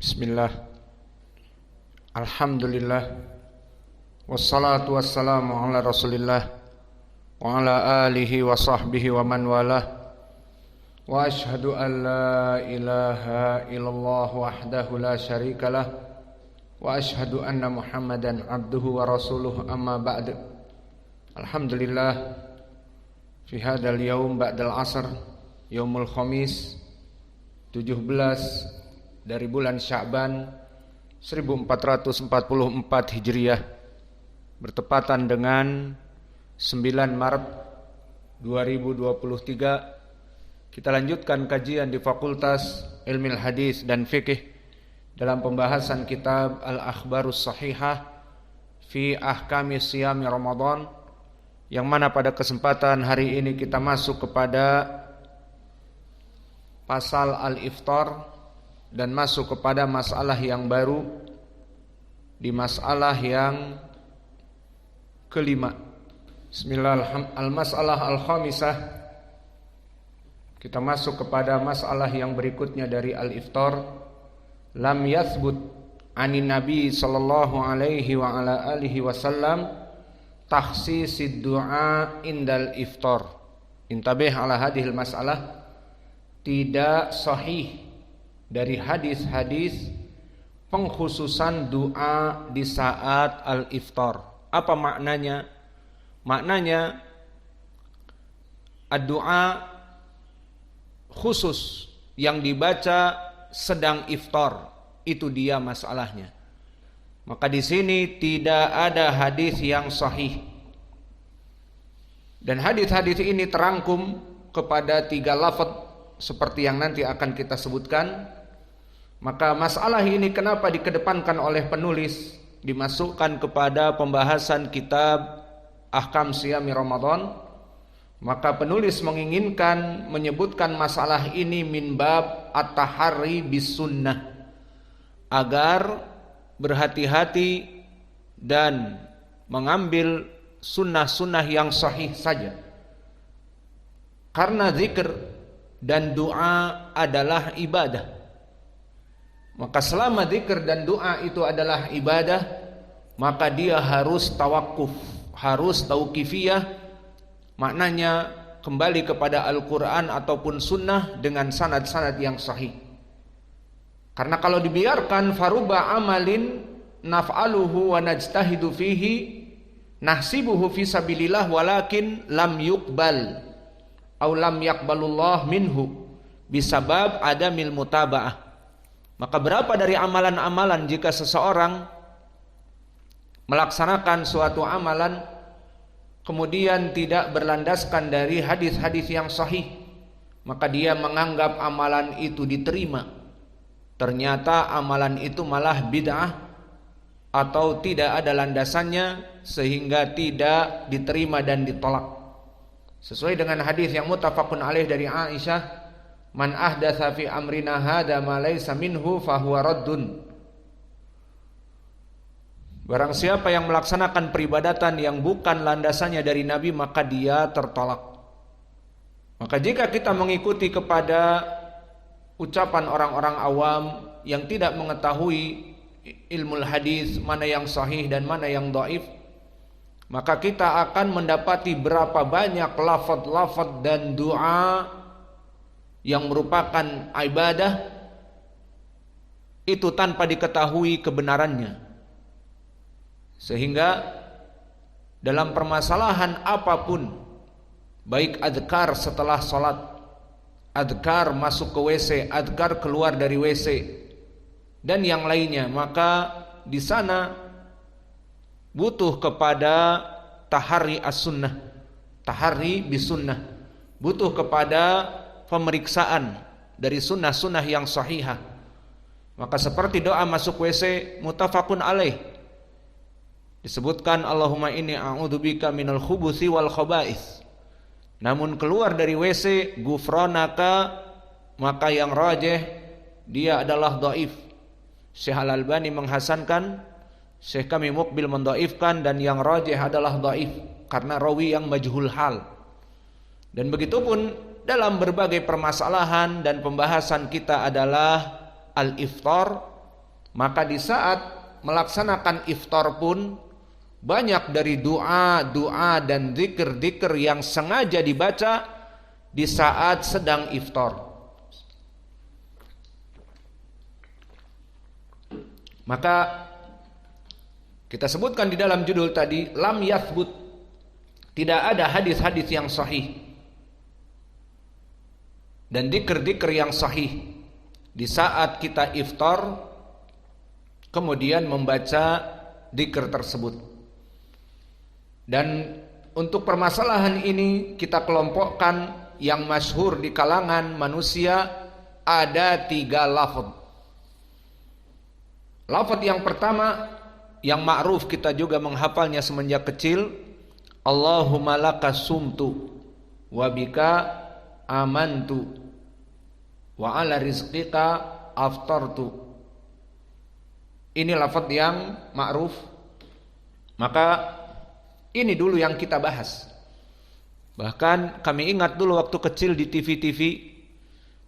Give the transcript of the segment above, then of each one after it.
Bismillah. Alhamdulillah. Wassalatu wassalamu ala Rasulillah wa ala alihi wa sahbihi wa man walah. Wa ashhadu an la ilaha illallah wahdahu la syarikalah wa ashhadu anna Muhammadan abduhu wa rasuluh, amma ba'd. Alhamdulillah, fi hadzal yaum ba'dal asr, yaumul khamis 17 dari bulan Sya'ban 1444 Hijriah, bertepatan dengan 9 Maret 2023. Kita lanjutkan kajian di Fakultas Ilmu Hadis dan Fikih dalam pembahasan kitab Al-Akhbarus Sahihah fi Ahkami Siyami Ramadan, yang mana pada kesempatan hari ini kita masuk kepada pasal Al-Iftar dan masuk kepada masalah yang baru, di masalah yang kelima. Bismillahirrahmanirrahim. Al-masalah al-khamisah. Kita masuk kepada masalah yang berikutnya dari al-iftar. Lam yathbut anin nabi sallallahu alaihi wa ala alihi wasallam takhsisid du'a indal iftar. Intabih ala hadhil masalah. Tidak sahih dari hadis-hadis pengkhususan doa di saat al-iftar. Apa maknanya? Maknanya doa khusus yang dibaca sedang iftar, itu dia masalahnya. Maka di sini tidak ada hadis yang sahih. Dan hadis-hadis ini terangkum kepada 3 lafaz seperti yang nanti akan kita sebutkan. Maka masalah ini kenapa dikedepankan oleh penulis, dimasukkan kepada pembahasan kitab Ahkam Siyami Ramadan. Maka penulis menginginkan menyebutkan masalah ini min bab at-tahari bis sunnah, agar berhati-hati dan mengambil sunnah-sunnah yang sahih saja. Karena zikir dan doa adalah ibadah. Maka selama zikir dan doa itu adalah ibadah, maka dia harus tawakuf, harus tauqifiyah. Maknanya kembali kepada Al-Quran ataupun sunnah dengan sanad-sanad yang sahih. Karena kalau dibiarkan, faruba amalin naf'aluhu wa najtahidu fihi nahsibuhu fi sabilillah walakin lam yuqbal aw lam yaqbalullah minhu bisabab adamil mutaba'ah. Maka berapa dari amalan-amalan jika seseorang melaksanakan suatu amalan kemudian tidak berlandaskan dari hadis-hadis yang sahih, maka dia menganggap amalan itu diterima, ternyata amalan itu malah bid'ah atau tidak ada landasannya sehingga tidak diterima dan ditolak. Sesuai dengan hadis yang muttafaqun alaih dari Aisyah, man ahdatsa fi amrina hadza ma laysa minhu fahuwa raddun. Barang siapa yang melaksanakan peribadatan yang bukan landasannya dari Nabi, maka dia tertolak. Maka jika kita mengikuti kepada ucapan orang-orang awam yang tidak mengetahui ilmu hadis, mana yang sahih dan mana yang dhaif, maka kita akan mendapati berapa banyak lafaz-lafaz dan doa yang merupakan ibadah itu tanpa diketahui kebenarannya. Sehingga dalam permasalahan apapun, baik adhkar setelah sholat, adhkar masuk ke WC, adhkar keluar dari WC, dan yang lainnya, maka di sana butuh kepada tahari as-sunnah, tahari bis-sunnah, butuh kepada pemeriksaan dari sunnah-sunnah yang sahihah. Maka seperti doa masuk WC muttafaqun alaih, disebutkan Allahumma inni a'udzubika minal khubuthi wal khaba'ith. Namun keluar dari WC gufranaka, maka yang rajih dia adalah dhaif. Syekh Al-Albani menghasankan, Syekh kami Muqbil mendhaifkan, dan yang rajih adalah dhaif karena rawi yang majhul hal. Dan begitupun dalam berbagai permasalahan dan pembahasan kita adalah al-iftar, Maka di saat melaksanakan iftar pun banyak dari doa dan zikir-zikir yang sengaja dibaca di saat sedang iftar. Maka kita sebutkan di dalam judul tadi, lam yathbut, tidak ada hadis-hadis yang sahih dan zikir-zikir yang sahih di saat kita iftar kemudian membaca zikir tersebut. Dan untuk permasalahan ini kita kelompokkan yang masyhur di kalangan manusia ada 3 lafaz. Lafaz yang pertama yang ma'ruf, kita juga menghafalnya semenjak kecil, Allahumma laka sumtu wa bika amantu wa ala rizqika aftartu. Ini lafaz yang ma'ruf. Maka ini dulu yang kita bahas. Bahkan kami ingat dulu waktu kecil di TV-TV,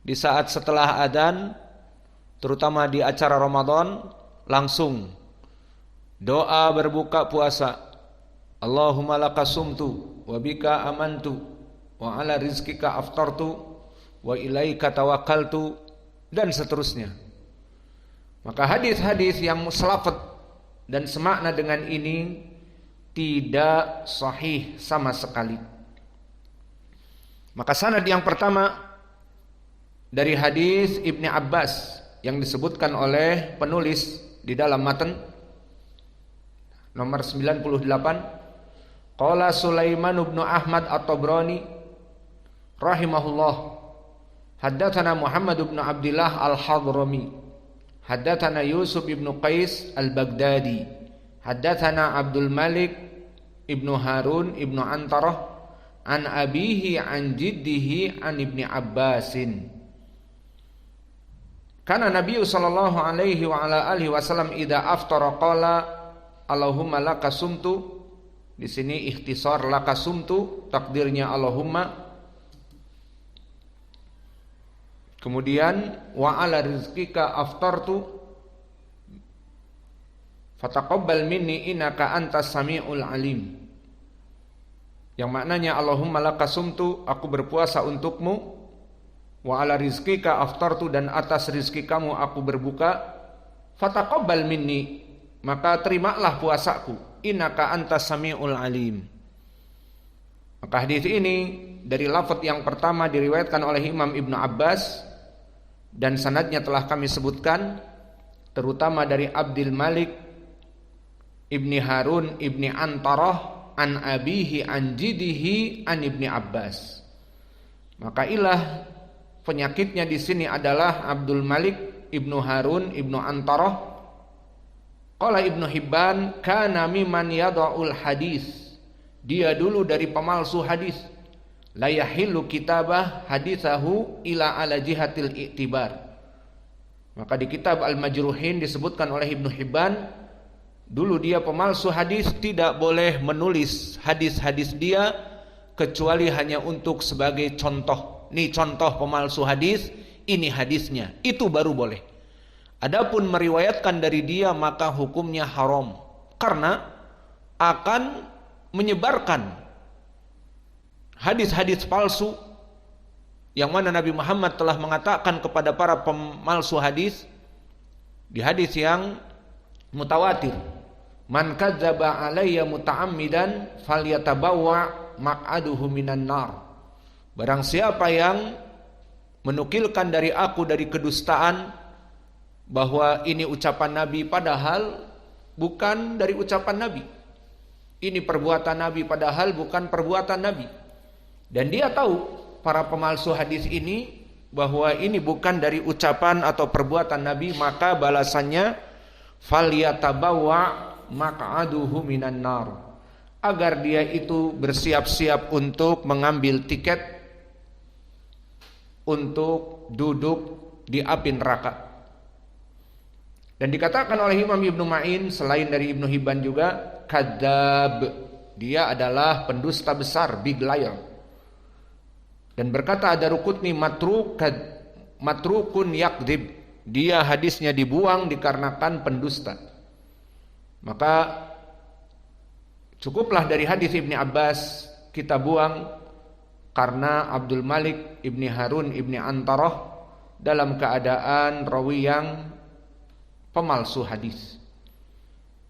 di saat setelah adzan, terutama di acara Ramadan, langsung doa berbuka puasa, Allahumma laka sumtu wa bika amantu wa ala rizqika aftartu wa ilaika tawakkaltu, dan seterusnya. Maka hadis-hadis yang selafat dan semakna dengan ini tidak sahih sama sekali. Maka sanad yang pertama dari hadis Ibni Abbas yang disebutkan oleh penulis di dalam matan nomor 98, qala Sulaiman bin Ahmad At-Tabrani rahimahullah, haddatsana Muhammad bin Abdullah Al-Hadrami, haddatsana Yusuf bin Qais Al-Baghdadi, haddatsana Abdul Malik ibnu Harun ibnu Antarah an abihi an jiddihi an Ibni Abbasin. Kana Nabi sallallahu alaihi wa ala alihi wasallam idza aftara qala Allahumma laka sumtu. Di sini ikhtisar laka sumtu, takdirnya Allahumma. Kemudian wa ala rizqika aftartu fataqabbal minni innaka antas samiul alim. Yang maknanya Allahumma laka sumtu, aku berpuasa untukmu, wa ala rizqika aftartu, dan atas rizki kamu aku berbuka, fataqabbal minni, maka terimalah puasaku, innaka antas samiul alim. Maka hadis ini dari lafaz yang pertama diriwayatkan oleh Imam Ibnu Abbas dan sanadnya telah kami sebutkan, terutama dari Abdul Malik Ibni Harun Ibni Antarah an abihi an jidihi an Ibni Abbas. Maka ilah penyakitnya di sini adalah Abdul Malik Ibnu Harun Ibnu Antarah. Qala Ibnu Hibban kana mimman yada'ul hadis, dia dulu dari pemalsu hadis, la yahillu kitabah hadithahu ila ala jihatil i'tibar. Maka di kitab Al-Majruhin disebutkan oleh Ibnu Hibban, dulu dia pemalsu hadis, tidak boleh menulis hadis-hadis dia kecuali hanya untuk sebagai contoh. Ini contoh pemalsu hadis, ini hadisnya, itu baru boleh. Adapun meriwayatkan dari dia maka hukumnya haram, karena akan menyebarkan hadis-hadis palsu yang mana Nabi Muhammad telah mengatakan kepada para pemalsu hadis di hadis yang mutawatir, man kadzdzaba alayya muta'ammidan falyatabawwa maq'aduhu minan nar. Barang siapa yang menukilkan dari aku dari kedustaan bahwa ini ucapan Nabi padahal bukan dari ucapan Nabi, ini perbuatan Nabi padahal bukan perbuatan Nabi, dan dia tahu para pemalsu hadis ini bahwa ini bukan dari ucapan atau perbuatan Nabi, maka balasannya falyatabawwa maq'aduhu minan nar, agar dia itu bersiap-siap untuk mengambil tiket untuk duduk di api neraka. Dan dikatakan oleh Imam Ibnu Ma'in selain dari Ibnu Hibban juga, kadzab, dia adalah pendusta besar, big liar. Dan berkata Ad-Darqutni matrukun yakdzib, dia hadisnya dibuang dikarenakan pendusta. Maka cukuplah dari hadis Ibni Abbas kita buang karena Abdul Malik Ibni Harun Ibni Antarah dalam keadaan rawi yang pemalsu hadis.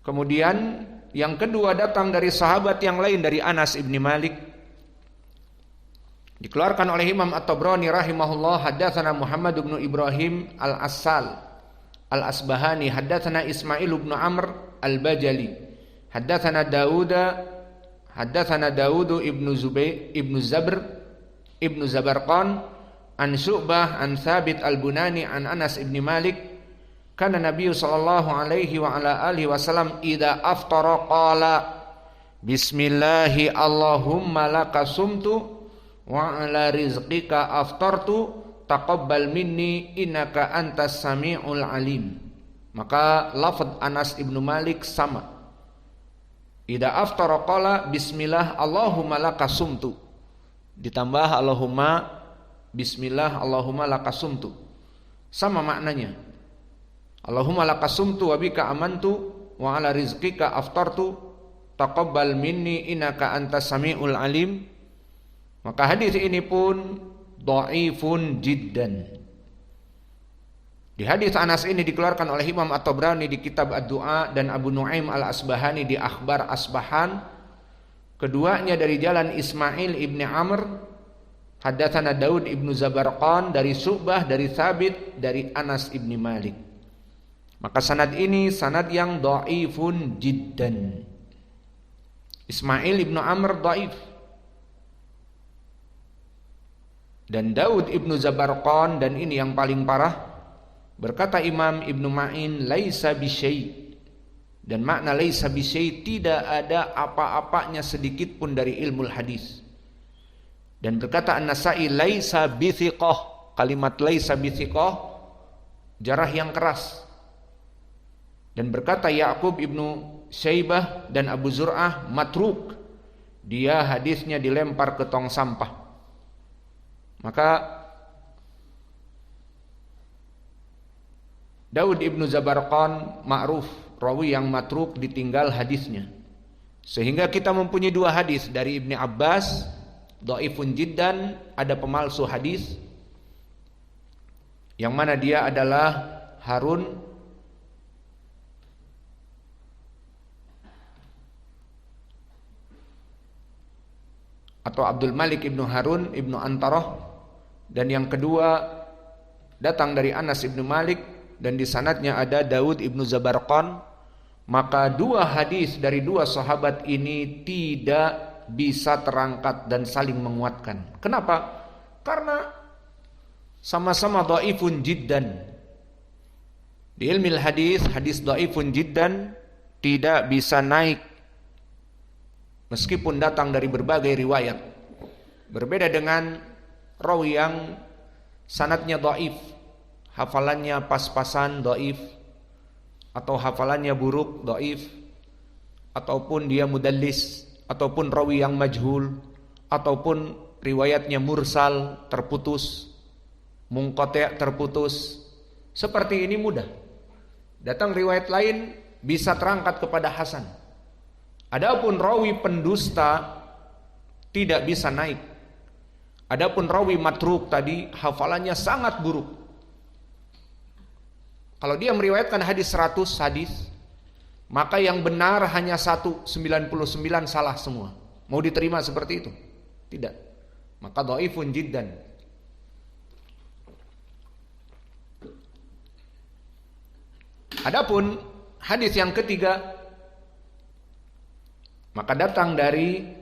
Kemudian yang kedua datang dari sahabat yang lain, dari Anas Ibni Malik. Dikeluarkan oleh Imam At-Tabrani rahimahullah, haddatsana Muhammad bin Ibrahim Al-Assal Al-Asbahani, haddatsana Ismail bin Amr Al-Bajali, haddatsana Daud ibnu Zabarqan an Syu'bah an Thabit Al-Bunani an Anas ibn Malik, kana Nabi sallallahu alaihi wa ala alihi wasallam idza aftara qala bismillahi Allahumma laka sumtu wa ala rizqika aftartu taqabbal minni innaka antas samiul alim. Maka lafaz Anas ibnu Malik sama. Idza aftara qala bismillah Allahumma laka sumtu, ditambah Allahumma bismillah Allahumma laka sumtu, sama maknanya. Allahumma laka sumtu wa bika amantu wa ala rizqika aftartu taqabbal minni innaka antas samiul alim. Maka hadis ini pun dhaifun jiddan. Di hadis Anas ini dikeluarkan oleh Imam At-Tabrani di kitab Ad-Du'a dan Abu Nuaim Al-Asbahani di Akhbar Asbahan. Keduanya dari jalan Ismail ibni Amr, haddatsana Daud ibnu Zabarqan dari Syu'bah dari Thabit dari Anas ibni Malik. Maka sanad ini sanad yang dhaifun jiddan. Ismail ibnu Amr dhaif. Dan Daud ibnu Zabarqan, dan ini yang paling parah, berkata Imam Ibnu Ma'in laisa bisyai, dan makna laisa bisyai tidak ada apa-apanya sedikit pun dari ilmu hadis. Dan berkata An-Nasa'i laisa bithiqah, kalimat laisa bithiqah jarah yang keras. Dan berkata Ya'qub ibnu Syaibah dan Abu Zur'ah matruk, dia hadisnya dilempar ke tong sampah. Maka Daud ibnu Zabarqan ma'ruf, rawi yang matruk, ditinggal hadisnya. Sehingga kita mempunyai dua hadis dari Ibni Abbas, dhaifun jiddan, ada pemalsu hadis, yang mana dia adalah Harun atau Abdul Malik ibnu Harun ibnu Antarah. Dan yang kedua datang dari Anas ibnu Malik, dan di sanadnya ada Daud ibnu Zabarqan. Maka dua hadis dari dua sahabat ini tidak bisa terangkat dan saling menguatkan. Kenapa? Karena sama-sama dhaifun jiddan. Di ilmu hadis, hadis dhaifun jiddan tidak bisa naik meskipun datang dari berbagai riwayat. Berbeda dengan rawi yang sanadnya dhaif, hafalannya pas-pasan dhaif, atau hafalannya buruk dhaif, ataupun dia mudallis, ataupun rawi yang majhul, ataupun riwayatnya mursal, terputus, munqati' terputus. Seperti ini mudah. Datang riwayat lain bisa terangkat kepada hasan. Adapun rawi pendusta tidak bisa naik. Adapun rawi matruk tadi hafalannya sangat buruk. Kalau dia meriwayatkan hadis 100 hadis, maka yang benar hanya 99 salah semua. Mau diterima seperti itu? Tidak. Maka dhaifun jiddan. Adapun hadis yang ketiga, maka datang dari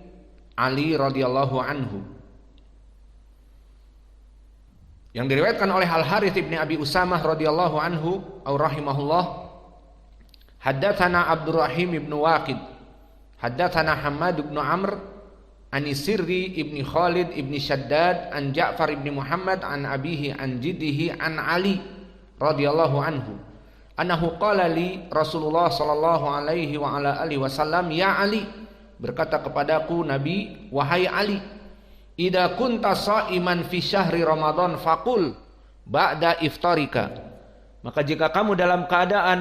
Ali radhiyallahu anhu, yang diriwayatkan oleh Al-Harits ibn Abi Usamah radhiyallahu anhu au rahimahullah, haddatsana Abdurrahim ibn Waqid, haddatsana Hammad ibn Amr an Sirri ibn Khalid ibn Shaddad an Ja'far ibn Muhammad an abihi an jiddihi an Ali radhiyallahu anhu annahu qala li Rasulullah sallallahu alaihi wa ala alihi wasallam, ya Ali, berkata kepadaku Nabi, wahai Ali, idza kunta sha'iman fi syahri Ramadan faqul ba'da iftarika Maka jika kamu dalam keadaan